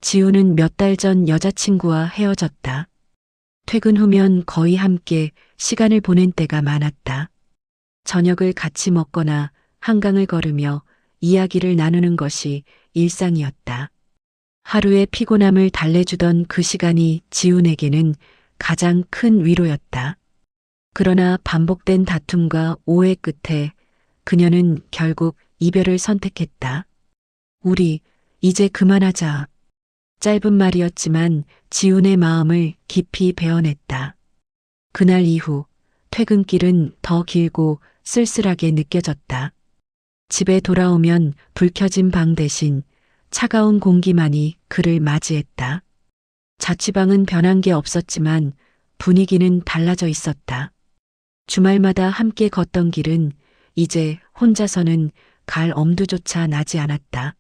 지우는 몇 달 전 여자친구와 헤어졌다. 퇴근 후면 거의 함께 시간을 보낸 때가 많았다. 저녁을 같이 먹거나 한강을 걸으며 이야기를 나누는 것이 일상이었다. 하루의 피곤함을 달래주던 그 시간이 지훈에게는 가장 큰 위로였다. 그러나 반복된 다툼과 오해 끝에 그녀는 결국 이별을 선택했다. 우리 이제 그만하자. 짧은 말이었지만 지훈의 마음을 깊이 베어냈다. 그날 이후 퇴근길은 더 길고 쓸쓸하게 느껴졌다. 집에 돌아오면 불 켜진 방 대신 차가운 공기만이 그를 맞이했다. 자취방은 변한 게 없었지만 분위기는 달라져 있었다. 주말마다 함께 걷던 길은 이제 혼자서는 갈 엄두조차 나지 않았다.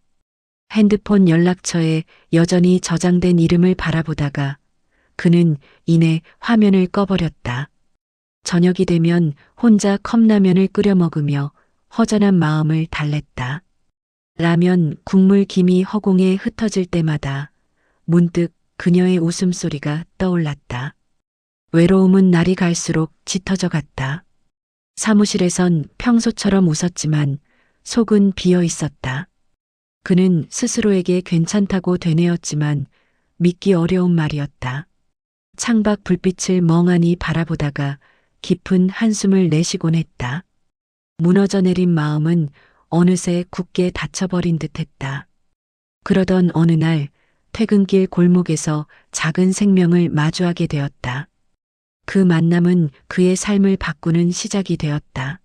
핸드폰 연락처에 여전히 저장된 이름을 바라보다가 그는 이내 화면을 꺼버렸다. 저녁이 되면 혼자 컵라면을 끓여 먹으며 허전한 마음을 달랬다. 라면 국물 김이 허공에 흩어질 때마다 문득 그녀의 웃음소리가 떠올랐다. 외로움은 날이 갈수록 짙어져 갔다. 사무실에선 평소처럼 웃었지만 속은 비어 있었다. 그는 스스로에게 괜찮다고 되뇌었지만 믿기 어려운 말이었다. 창밖 불빛을 멍하니 바라보다가 깊은 한숨을 내쉬곤 했다. 무너져 내린 마음은 어느새 굳게 닫혀버린 듯했다. 그러던 어느 날 퇴근길 골목에서 작은 생명을 마주하게 되었다. 그 만남은 그의 삶을 바꾸는 시작이 되었다.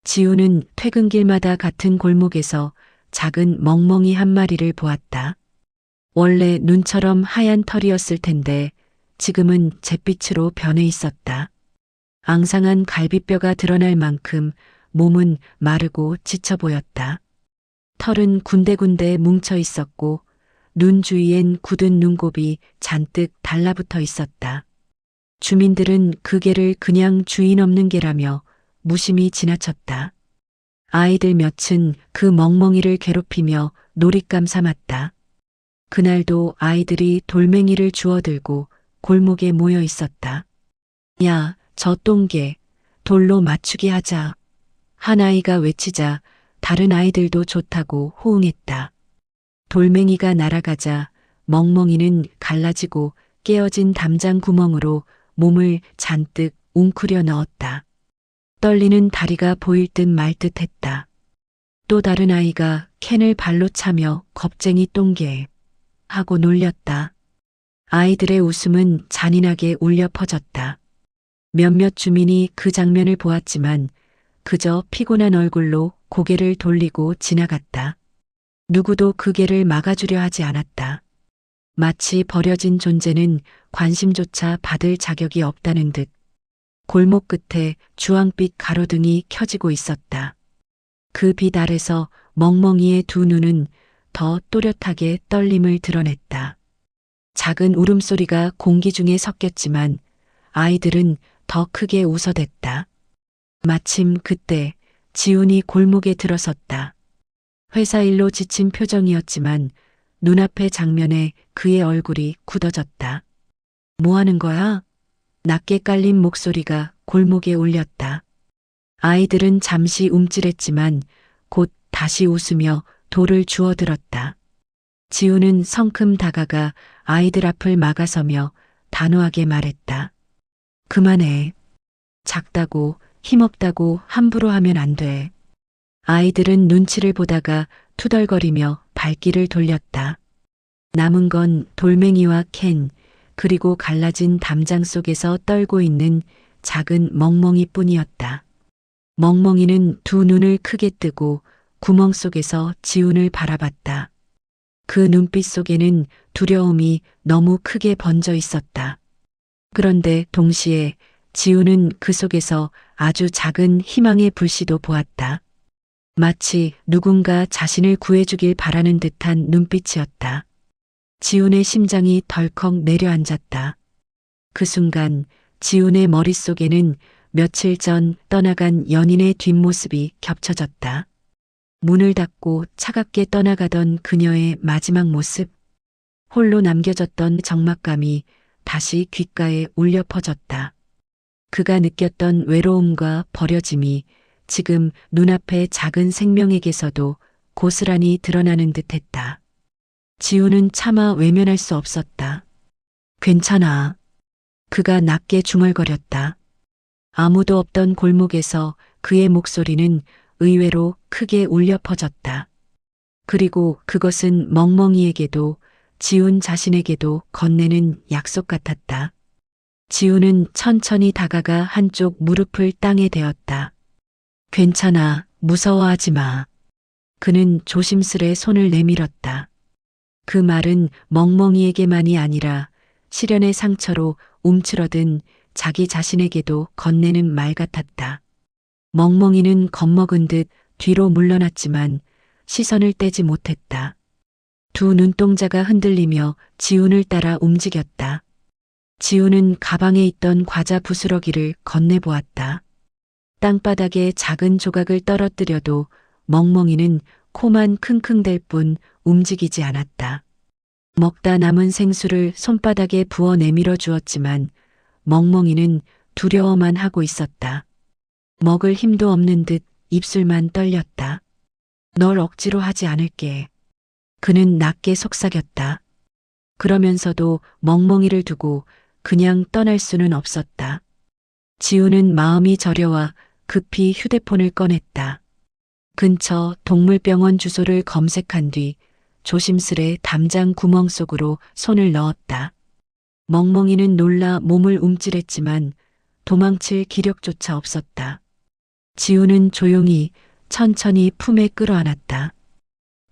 지우는 퇴근길마다 같은 골목에서 작은 멍멍이 한 마리를 보았다. 원래 눈처럼 하얀 털이었을 텐데 지금은 잿빛으로 변해 있었다. 앙상한 갈비뼈가 드러날 만큼 몸은 마르고 지쳐 보였다. 털은 군데군데 뭉쳐 있었고 눈 주위엔 굳은 눈곱이 잔뜩 달라붙어 있었다. 주민들은 그 개를 그냥 주인 없는 개라며 무심히 지나쳤다. 아이들 몇은 그 멍멍이를 괴롭히며 놀잇감 삼았다. 그날도 아이들이 돌멩이를 주워들고 골목에 모여 있었다. 야, 저 똥개, 돌로 맞추기 하자. 한 아이가 외치자 다른 아이들도 좋다고 호응했다. 돌멩이가 날아가자 멍멍이는 갈라지고 깨어진 담장 구멍으로 몸을 잔뜩 웅크려 넣었다. 떨리는 다리가 보일 듯 말 듯 했다. 또 다른 아이가 캔을 발로 차며 겁쟁이 똥개 하고 놀렸다. 아이들의 웃음은 잔인하게 울려 퍼졌다. 몇몇 주민이 그 장면을 보았지만 그저 피곤한 얼굴로 고개를 돌리고 지나갔다. 누구도 그 개를 막아주려 하지 않았다. 마치 버려진 존재는 관심조차 받을 자격이 없다는 듯 골목 끝에 주황빛 가로등이 켜지고 있었다. 그 빛 아래서 멍멍이의 두 눈은 더 또렷하게 떨림을 드러냈다. 작은 울음소리가 공기 중에 섞였지만 아이들은 더 크게 웃어댔다. 마침 그때 지훈이 골목에 들어섰다. 회사 일로 지친 표정이었지만 눈앞의 장면에 그의 얼굴이 굳어졌다. 뭐 하는 거야? 낮게 깔린 목소리가 골목에 울렸다. 아이들은 잠시 움찔했지만 곧 다시 웃으며 돌을 주워들었다. 지우는 성큼 다가가 아이들 앞을 막아서며 단호하게 말했다. 그만해. 작다고 힘없다고 함부로 하면 안 돼. 아이들은 눈치를 보다가 투덜거리며 발길을 돌렸다. 남은 건 돌멩이와 캔, 그리고 갈라진 담장 속에서 떨고 있는 작은 멍멍이 뿐이었다. 멍멍이는 두 눈을 크게 뜨고 구멍 속에서 지훈을 바라봤다. 그 눈빛 속에는 두려움이 너무 크게 번져 있었다. 그런데 동시에 지훈은 그 속에서 아주 작은 희망의 불씨도 보았다. 마치 누군가 자신을 구해주길 바라는 듯한 눈빛이었다. 지훈의 심장이 덜컥 내려앉았다. 그 순간 지훈의 머릿속에는 며칠 전 떠나간 연인의 뒷모습이 겹쳐졌다. 문을 닫고 차갑게 떠나가던 그녀의 마지막 모습. 홀로 남겨졌던 적막감이 다시 귓가에 울려 퍼졌다. 그가 느꼈던 외로움과 버려짐이 지금 눈앞의 작은 생명에게서도 고스란히 드러나는 듯했다. 지우는 차마 외면할 수 없었다. 괜찮아. 그가 낮게 중얼거렸다. 아무도 없던 골목에서 그의 목소리는 의외로 크게 울려 퍼졌다. 그리고 그것은 멍멍이에게도 지훈 자신에게도 건네는 약속 같았다. 지훈은 천천히 다가가 한쪽 무릎을 땅에 대었다. 괜찮아, 무서워하지 마. 그는 조심스레 손을 내밀었다. 그 말은 멍멍이에게만이 아니라 시련의 상처로 움츠러든 자기 자신에게도 건네는 말 같았다. 멍멍이는 겁먹은 듯 뒤로 물러났지만 시선을 떼지 못했다. 두 눈동자가 흔들리며 지훈을 따라 움직였다. 지훈은 가방에 있던 과자 부스러기를 건네보았다. 땅바닥에 작은 조각을 떨어뜨려도 멍멍이는 코만 킁킁댈 뿐 움직이지 않았다. 먹다 남은 생수를 손바닥에 부어 내밀어 주었지만 멍멍이는 두려워만 하고 있었다. 먹을 힘도 없는 듯 입술만 떨렸다. 널 억지로 하지 않을게. 그는 낮게 속삭였다. 그러면서도 멍멍이를 두고 그냥 떠날 수는 없었다. 지우는 마음이 저려와 급히 휴대폰을 꺼냈다. 근처 동물병원 주소를 검색한 뒤 조심스레 담장 구멍 속으로 손을 넣었다. 멍멍이는 놀라 몸을 움찔했지만 도망칠 기력조차 없었다. 지우는 조용히 천천히 품에 끌어안았다.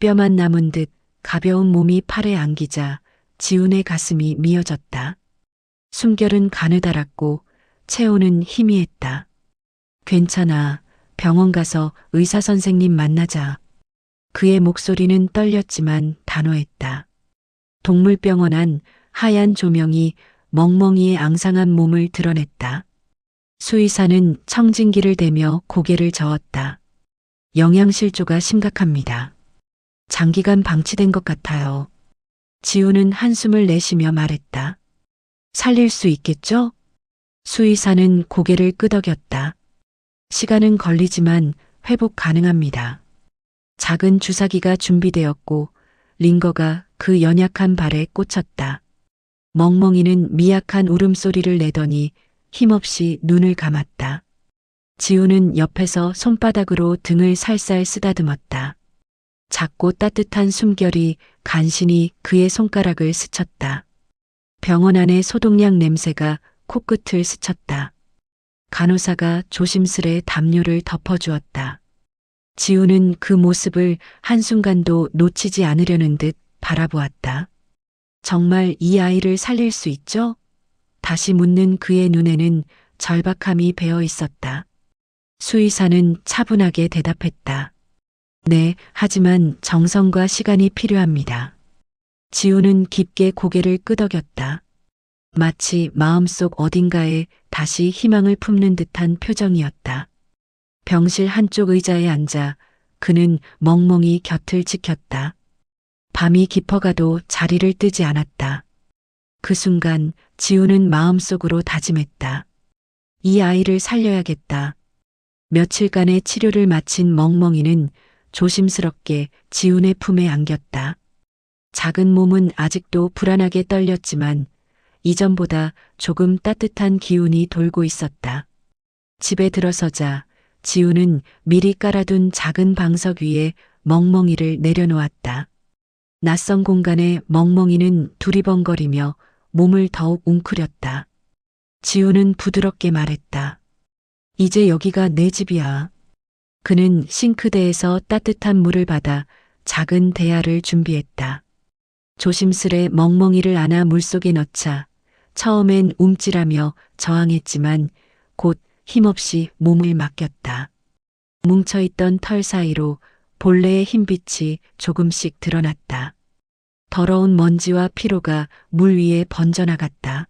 뼈만 남은 듯 가벼운 몸이 팔에 안기자 지훈의 가슴이 미어졌다. 숨결은 가느다랗고 체온은 희미했다. 괜찮아. 병원 가서 의사 선생님 만나자. 그의 목소리는 떨렸지만 단호했다. 동물병원 안 하얀 조명이 멍멍이의 앙상한 몸을 드러냈다. 수의사는 청진기를 대며 고개를 저었다. 영양실조가 심각합니다. 장기간 방치된 것 같아요. 지우는 한숨을 내쉬며 말했다. 살릴 수 있겠죠? 수의사는 고개를 끄덕였다. 시간은 걸리지만 회복 가능합니다. 작은 주사기가 준비되었고 링거가 그 연약한 발에 꽂혔다. 멍멍이는 미약한 울음소리를 내더니 힘없이 눈을 감았다. 지우는 옆에서 손바닥으로 등을 살살 쓰다듬었다. 작고 따뜻한 숨결이 간신히 그의 손가락을 스쳤다. 병원 안의 소독약 냄새가 코끝을 스쳤다. 간호사가 조심스레 담요를 덮어주었다. 지우는 그 모습을 한순간도 놓치지 않으려는 듯 바라보았다. 정말 이 아이를 살릴 수 있죠? 다시 묻는 그의 눈에는 절박함이 배어 있었다. 수의사는 차분하게 대답했다. 네, 하지만 정성과 시간이 필요합니다. 지우는 깊게 고개를 끄덕였다. 마치 마음속 어딘가에 다시 희망을 품는 듯한 표정이었다. 병실 한쪽 의자에 앉아 그는 멍멍이 곁을 지켰다. 밤이 깊어가도 자리를 뜨지 않았다. 그 순간 지우는 마음속으로 다짐했다. 이 아이를 살려야겠다. 며칠간의 치료를 마친 멍멍이는 조심스럽게 지훈의 품에 안겼다. 작은 몸은 아직도 불안하게 떨렸지만 이전보다 조금 따뜻한 기운이 돌고 있었다. 집에 들어서자 지훈은 미리 깔아둔 작은 방석 위에 멍멍이를 내려놓았다. 낯선 공간에 멍멍이는 두리번거리며 몸을 더욱 웅크렸다. 지훈은 부드럽게 말했다. 이제 여기가 내 집이야. 그는 싱크대에서 따뜻한 물을 받아 작은 대야를 준비했다. 조심스레 멍멍이를 안아 물속에 넣자 처음엔 움찔하며 저항했지만 곧 힘없이 몸을 맡겼다. 뭉쳐있던 털 사이로 본래의 흰빛이 조금씩 드러났다. 더러운 먼지와 피로가 물 위에 번져나갔다.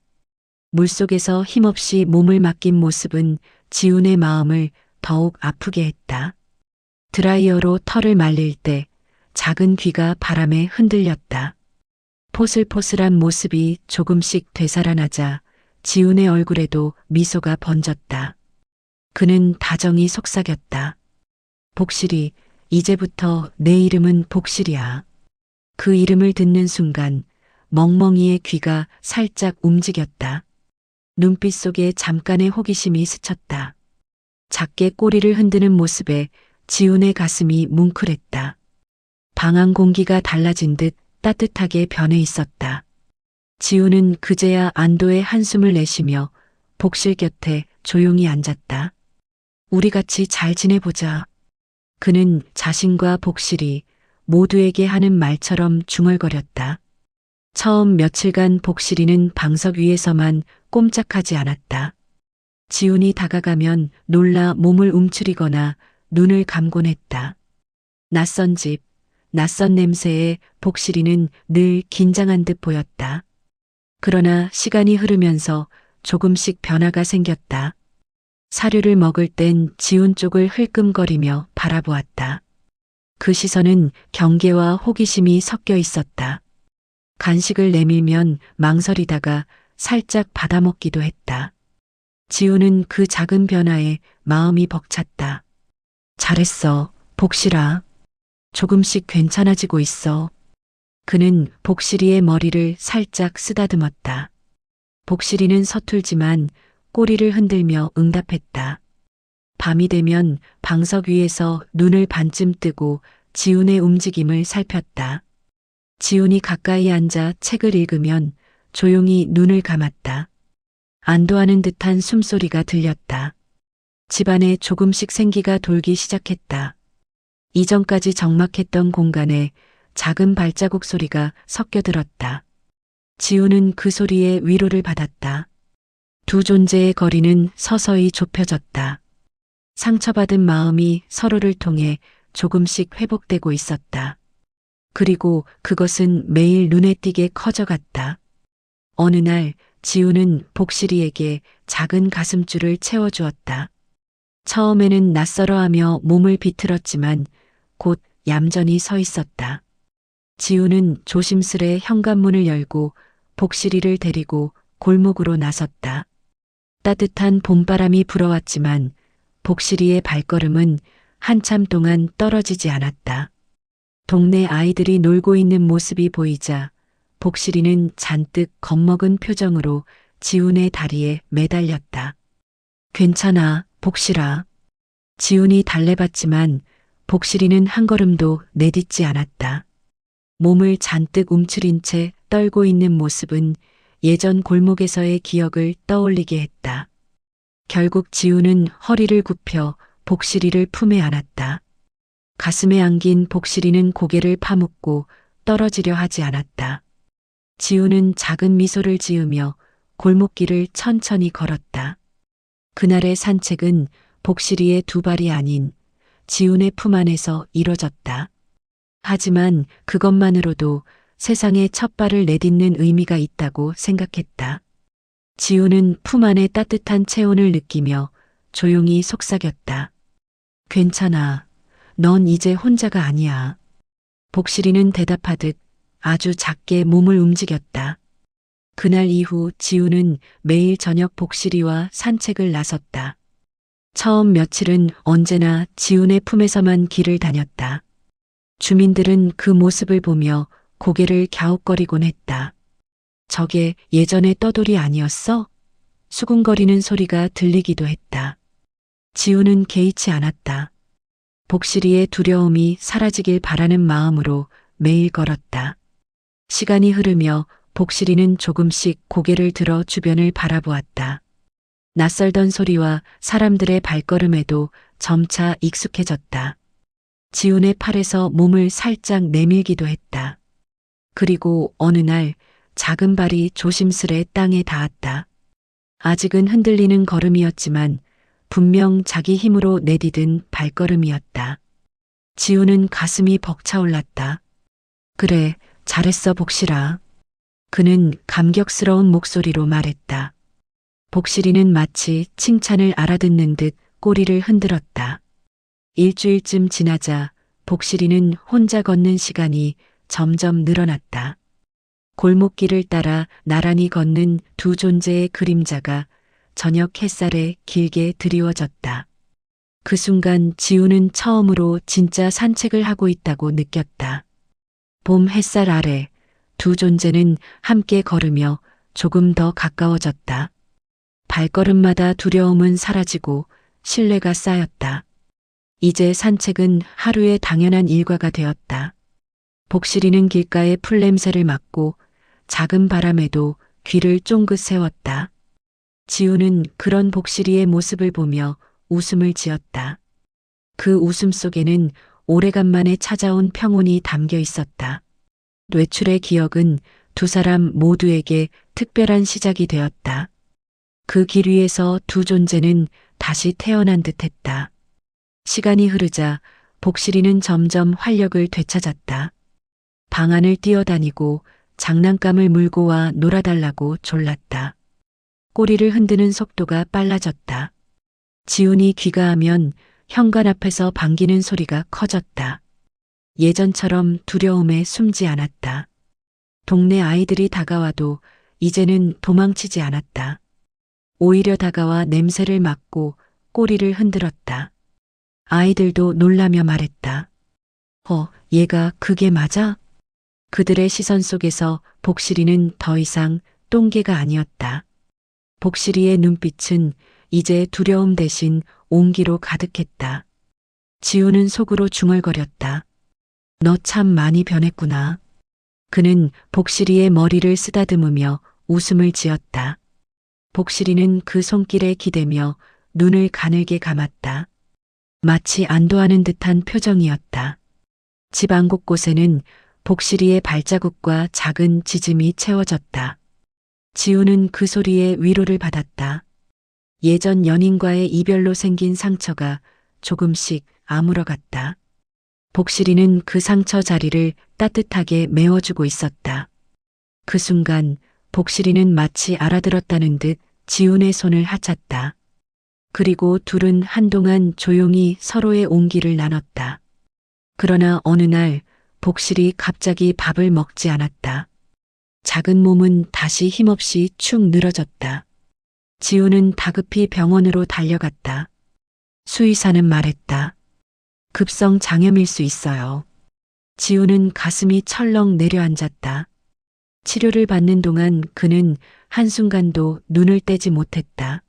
물속에서 힘없이 몸을 맡긴 모습은 지훈의 마음을 더욱 아프게 했다. 드라이어로 털을 말릴 때 작은 귀가 바람에 흔들렸다. 포슬포슬한 모습이 조금씩 되살아나자 지훈의 얼굴에도 미소가 번졌다. 그는 다정히 속삭였다. 복실이, 이제부터 내 이름은 복실이야. 그 이름을 듣는 순간 멍멍이의 귀가 살짝 움직였다. 눈빛 속에 잠깐의 호기심이 스쳤다. 작게 꼬리를 흔드는 모습에 지훈의 가슴이 뭉클했다. 방안 공기가 달라진 듯 따뜻하게 변해 있었다. 지훈은 그제야 안도의 한숨을 내쉬며 복실 곁에 조용히 앉았다. 우리 같이 잘 지내보자. 그는 자신과 복실이 모두에게 하는 말처럼 중얼거렸다. 처음 며칠간 복실이는 방석 위에서만 꼼짝하지 않았다. 지훈이 다가가면 놀라 몸을 움츠리거나 눈을 감곤 했다. 낯선 집, 낯선 냄새에 복실이는 늘 긴장한 듯 보였다. 그러나 시간이 흐르면서 조금씩 변화가 생겼다. 사료를 먹을 땐 지훈 쪽을 흘끔거리며 바라보았다. 그 시선은 경계와 호기심이 섞여 있었다. 간식을 내밀면 망설이다가 살짝 받아먹기도 했다. 지훈은 그 작은 변화에 마음이 벅찼다. 잘했어, 복실아. 조금씩 괜찮아지고 있어. 그는 복실이의 머리를 살짝 쓰다듬었다. 복실이는 서툴지만 꼬리를 흔들며 응답했다. 밤이 되면 방석 위에서 눈을 반쯤 뜨고 지훈의 움직임을 살폈다. 지훈이 가까이 앉아 책을 읽으면 조용히 눈을 감았다. 안도하는 듯한 숨소리가 들렸다. 집안에 조금씩 생기가 돌기 시작했다. 이전까지 적막했던 공간에 작은 발자국 소리가 섞여들었다. 지훈은 그 소리에 위로를 받았다. 두 존재의 거리는 서서히 좁혀졌다. 상처받은 마음이 서로를 통해 조금씩 회복되고 있었다. 그리고 그것은 매일 눈에 띄게 커져갔다. 어느 날 지훈은 복실이에게 작은 가슴줄을 채워주었다. 처음에는 낯설어하며 몸을 비틀었지만 곧 얌전히 서 있었다. 지훈은 조심스레 현관문을 열고 복실이를 데리고 골목으로 나섰다. 따뜻한 봄바람이 불어왔지만 복실이의 발걸음은 한참 동안 떨어지지 않았다. 동네 아이들이 놀고 있는 모습이 보이자 복실이는 잔뜩 겁먹은 표정으로 지훈의 다리에 매달렸다. 괜찮아, 복실아. 지훈이 달래봤지만 복실이는 한 걸음도 내딛지 않았다. 몸을 잔뜩 움츠린 채 떨고 있는 모습은 예전 골목에서의 기억을 떠올리게 했다. 결국 지훈은 허리를 굽혀 복실이를 품에 안았다. 가슴에 안긴 복실이는 고개를 파묻고 떨어지려 하지 않았다. 지훈은 작은 미소를 지으며 골목길을 천천히 걸었다. 그날의 산책은 복실이의 두 발이 아닌 지훈의 품 안에서 이뤄졌다. 하지만 그것만으로도 세상에 첫 발을 내딛는 의미가 있다고 생각했다. 지훈은 품 안의 따뜻한 체온을 느끼며 조용히 속삭였다. 괜찮아. 넌 이제 혼자가 아니야. 복실이는 대답하듯 아주 작게 몸을 움직였다. 그날 이후 지훈은 매일 저녁 복실이와 산책을 나섰다. 처음 며칠은 언제나 지훈의 품에서만 길을 다녔다. 주민들은 그 모습을 보며 고개를 갸웃거리곤 했다. 저게 예전의 떠돌이 아니었어? 수군거리는 소리가 들리기도 했다. 지훈은 개의치 않았다. 복실이의 두려움이 사라지길 바라는 마음으로 매일 걸었다. 시간이 흐르며 복실이는 조금씩 고개를 들어 주변을 바라보았다. 낯설던 소리와 사람들의 발걸음에도 점차 익숙해졌다. 지훈의 팔에서 몸을 살짝 내밀기도 했다. 그리고 어느 날 작은 발이 조심스레 땅에 닿았다. 아직은 흔들리는 걸음이었지만 분명 자기 힘으로 내디딘 발걸음이었다. 지훈은 가슴이 벅차올랐다. 그래, 잘했어 복실아. 그는 감격스러운 목소리로 말했다. 복실이는 마치 칭찬을 알아듣는 듯 꼬리를 흔들었다. 일주일쯤 지나자 복실이는 혼자 걷는 시간이 점점 늘어났다. 골목길을 따라 나란히 걷는 두 존재의 그림자가 저녁 햇살에 길게 드리워졌다. 그 순간 지우는 처음으로 진짜 산책을 하고 있다고 느꼈다. 봄 햇살 아래 두 존재는 함께 걸으며 조금 더 가까워졌다. 발걸음마다 두려움은 사라지고 신뢰가 쌓였다. 이제 산책은 하루의 당연한 일과가 되었다. 복실이는 길가의 풀냄새를 맡고 작은 바람에도 귀를 쫑긋 세웠다. 지우는 그런 복실이의 모습을 보며 웃음을 지었다. 그 웃음 속에는 오래간만에 찾아온 평온이 담겨 있었다. 뇌출의 기억은 두 사람 모두에게 특별한 시작이 되었다. 그 길 위에서 두 존재는 다시 태어난 듯했다. 시간이 흐르자 복실이는 점점 활력을 되찾았다. 방 안을 뛰어다니고 장난감을 물고 와 놀아달라고 졸랐다. 꼬리를 흔드는 속도가 빨라졌다. 지훈이 귀가하면 현관 앞에서 반기는 소리가 커졌다. 예전처럼 두려움에 숨지 않았다. 동네 아이들이 다가와도 이제는 도망치지 않았다. 오히려 다가와 냄새를 맡고 꼬리를 흔들었다. 아이들도 놀라며 말했다. 얘가 그게 맞아? 그들의 시선 속에서 복실이는 더 이상 똥개가 아니었다. 복실이의 눈빛은 이제 두려움 대신 온기로 가득했다. 지우는 속으로 중얼거렸다. 너 참 많이 변했구나. 그는 복실이의 머리를 쓰다듬으며 웃음을 지었다. 복실이는 그 손길에 기대며 눈을 가늘게 감았다. 마치 안도하는 듯한 표정이었다. 집 안 곳곳에는 복실이의 발자국과 작은 지짐이 채워졌다. 지우는 그 소리에 위로를 받았다. 예전 연인과의 이별로 생긴 상처가 조금씩 아물어갔다. 복실이는 그 상처 자리를 따뜻하게 메워주고 있었다. 그 순간 복실이는 마치 알아들었다는 듯 지훈의 손을 하찼다. 그리고 둘은 한동안 조용히 서로의 온기를 나눴다. 그러나 어느 날 복실이 갑자기 밥을 먹지 않았다. 작은 몸은 다시 힘없이 축 늘어졌다. 지우는 다급히 병원으로 달려갔다. 수의사는 말했다. 급성 장염일 수 있어요. 지우는 가슴이 철렁 내려앉았다. 치료를 받는 동안 그는 한순간도 눈을 떼지 못했다.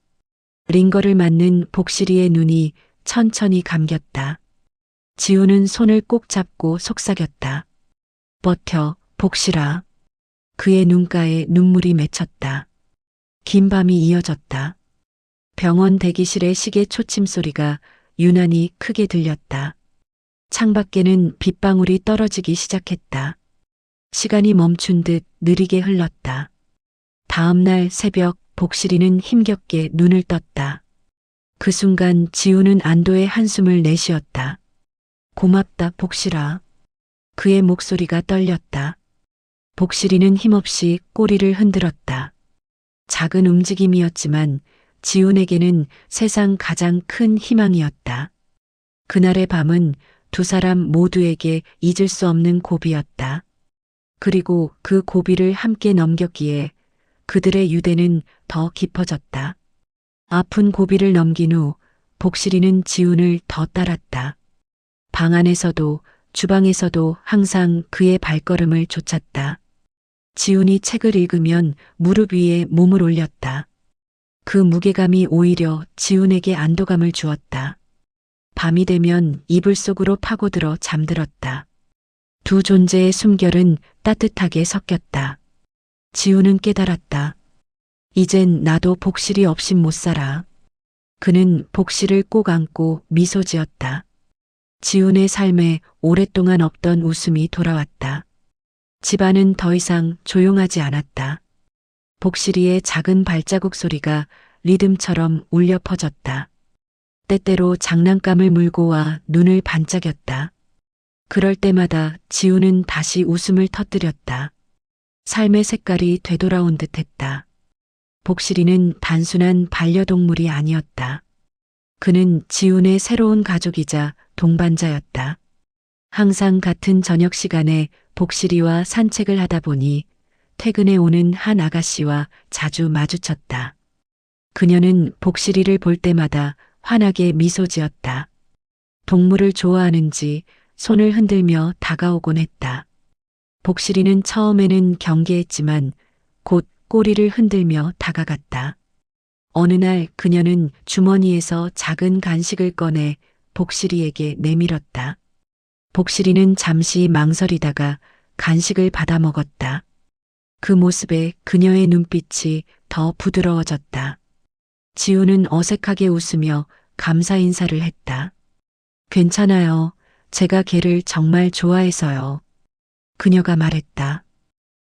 링거를 맞는 복실이의 눈이 천천히 감겼다. 지우는 손을 꼭 잡고 속삭였다. 버텨, 복실아. 그의 눈가에 눈물이 맺혔다. 긴 밤이 이어졌다. 병원 대기실의 시계 초침 소리가 유난히 크게 들렸다. 창밖에는 빗방울이 떨어지기 시작했다. 시간이 멈춘 듯 느리게 흘렀다. 다음 날 새벽 복실이는 힘겹게 눈을 떴다. 그 순간 지우는 안도의 한숨을 내쉬었다. 고맙다, 복실아. 그의 목소리가 떨렸다. 복실이는 힘없이 꼬리를 흔들었다. 작은 움직임이었지만 지훈에게는 세상 가장 큰 희망이었다. 그날의 밤은 두 사람 모두에게 잊을 수 없는 고비였다. 그리고 그 고비를 함께 넘겼기에 그들의 유대는 더 깊어졌다. 아픈 고비를 넘긴 후 복실이는 지훈을 더 따랐다. 방 안에서도 주방에서도 항상 그의 발걸음을 쫓았다. 지훈이 책을 읽으면 무릎 위에 몸을 올렸다. 그 무게감이 오히려 지훈에게 안도감을 주었다. 밤이 되면 이불 속으로 파고들어 잠들었다. 두 존재의 숨결은 따뜻하게 섞였다. 지훈은 깨달았다. 이젠 나도 복실이 없인 못 살아. 그는 복실을 꼭 안고 미소 지었다. 지훈의 삶에 오랫동안 없던 웃음이 돌아왔다. 집안은 더 이상 조용하지 않았다. 복실이의 작은 발자국 소리가 리듬처럼 울려 퍼졌다. 때때로 장난감을 물고 와 눈을 반짝였다. 그럴 때마다 지우는 다시 웃음을 터뜨렸다. 삶의 색깔이 되돌아온 듯했다. 복실이는 단순한 반려동물이 아니었다. 그는 지훈의 새로운 가족이자 동반자였다. 항상 같은 저녁 시간에 복실이와 산책을 하다 보니 퇴근해 오는 한 아가씨와 자주 마주쳤다. 그녀는 복실이를 볼 때마다 환하게 미소 지었다. 동물을 좋아하는지 손을 흔들며 다가오곤 했다. 복실이는 처음에는 경계했지만 곧 꼬리를 흔들며 다가갔다. 어느 날 그녀는 주머니에서 작은 간식을 꺼내 복실이에게 내밀었다. 복실이는 잠시 망설이다가 간식을 받아 먹었다. 그 모습에 그녀의 눈빛이 더 부드러워졌다. 지우는 어색하게 웃으며 감사 인사를 했다. 괜찮아요. 제가 걔를 정말 좋아해서요. 그녀가 말했다.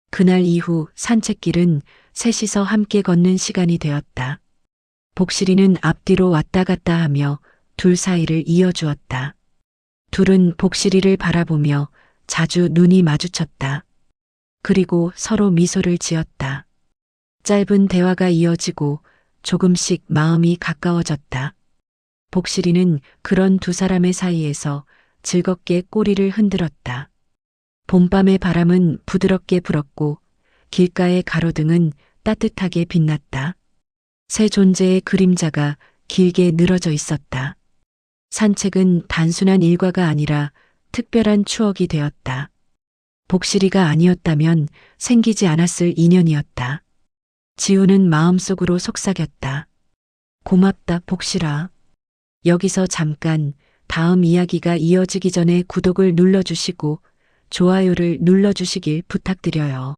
그날 이후 산책길은 셋이서 함께 걷는 시간이 되었다. 복실이는 앞뒤로 왔다 갔다 하며 둘 사이를 이어주었다. 둘은 복실이를 바라보며 자주 눈이 마주쳤다. 그리고 서로 미소를 지었다. 짧은 대화가 이어지고 조금씩 마음이 가까워졌다. 복실이는 그런 두 사람의 사이에서 즐겁게 꼬리를 흔들었다. 봄밤의 바람은 부드럽게 불었고 길가의 가로등은 따뜻하게 빛났다. 새 존재의 그림자가 길게 늘어져 있었다. 산책은 단순한 일과가 아니라 특별한 추억이 되었다. 복실이가 아니었다면 생기지 않았을 인연이었다. 지우는 마음속으로 속삭였다. 고맙다, 복실아. 여기서 잠깐 다음 이야기가 이어지기 전에 구독을 눌러주시고 좋아요를 눌러주시길 부탁드려요.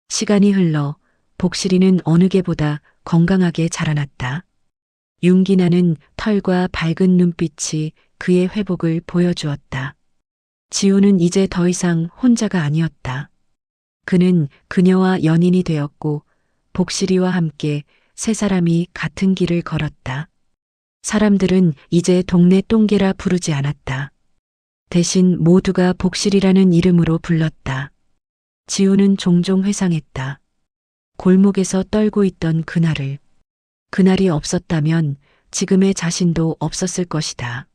시간이 흘러 복실이는 어느 개보다 건강하게 자라났다. 윤기 나는 털과 밝은 눈빛이 그의 회복을 보여주었다. 지우는 이제 더 이상 혼자가 아니었다. 그는 그녀와 연인이 되었고 복실이와 함께 세 사람이 같은 길을 걸었다. 사람들은 이제 동네 똥개라 부르지 않았다. 대신 모두가 복실이라는 이름으로 불렀다. 지우는 종종 회상했다. 골목에서 떨고 있던 그날을. 그날이 없었다면 지금의 자신도 없었을 것이다.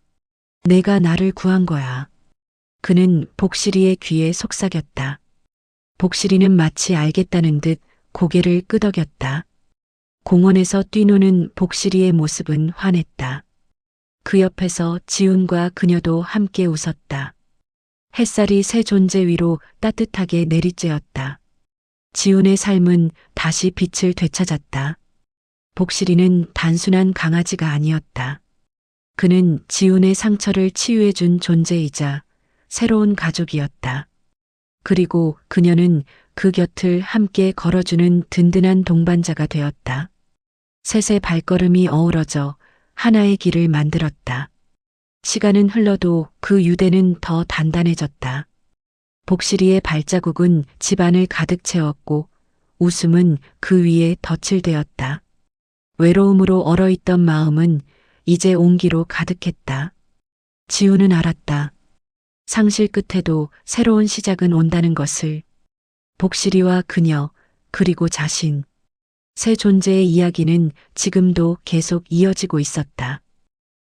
내가 나를 구한 거야. 그는 복실이의 귀에 속삭였다. 복실이는 마치 알겠다는 듯 고개를 끄덕였다. 공원에서 뛰노는 복실이의 모습은 환했다. 그 옆에서 지훈과 그녀도 함께 웃었다. 햇살이 새 존재 위로 따뜻하게 내리쬐었다. 지훈의 삶은 다시 빛을 되찾았다. 복실이는 단순한 강아지가 아니었다. 그는 지훈의 상처를 치유해준 존재이자 새로운 가족이었다. 그리고 그녀는 그 곁을 함께 걸어주는 든든한 동반자가 되었다. 셋의 발걸음이 어우러져 하나의 길을 만들었다. 시간은 흘러도 그 유대는 더 단단해졌다. 복실이의 발자국은 집안을 가득 채웠고 웃음은 그 위에 덧칠 되었다. 외로움으로 얼어있던 마음은 이제 온기로 가득했다. 지우는 알았다. 상실 끝에도 새로운 시작은 온다는 것을. 복실이와 그녀, 그리고 자신. 새 존재의 이야기는 지금도 계속 이어지고 있었다.